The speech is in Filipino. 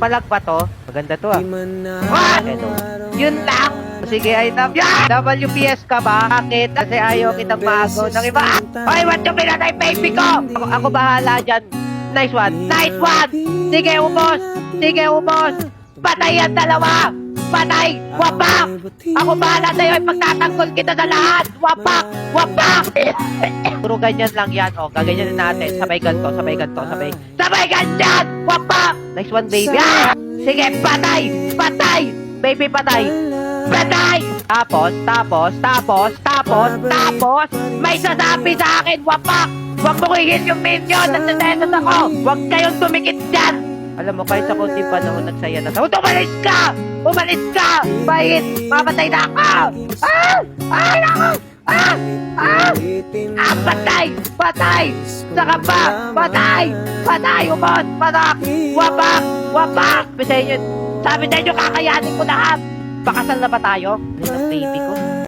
palag pa to. Maganda to ah. What? Yun lang. Sige, item yan! WPS ka ba? Bakit? Kasi ayaw kitang maagaw ng iba. Hoy, what yung pinatay baby ko? Ako bahala dyan. Nice one. Nice one! Sige, ubos! Sige, ubos! Patay yan dalawa! Patay! Wapak! Ako bahala sa'yo. Ipagtatanggol kita sa lahat! Wapak! Wapak! Puro ganyan lang yan. O, gaganyanin natin. Sabay ganito, sabay ganito, sabay ganyan! Wapak! Nice one, baby. Ah! Sige, patay! Patay! Baby, patay! Patay! Tapos, may sasabi sa akin, wapak! Huwag mo hihil yung minion! Nagsasesos ako! Huwag kayong tumikit dyan! Alam mo, kahit sa konting panahon, nagsaya na sa... Umalis ka! Umalis ka! Bahit! Mamatay na ako! Ah! Ay, ako! Ah! Ah! Ah! Patay! Patay! Saka pa! Patay! Patay! Umot! Patak! Wapak! Wapak! Sabi sa inyo, kakayanin ko lahat! Pakasal na ba tayo? Ang baby ko.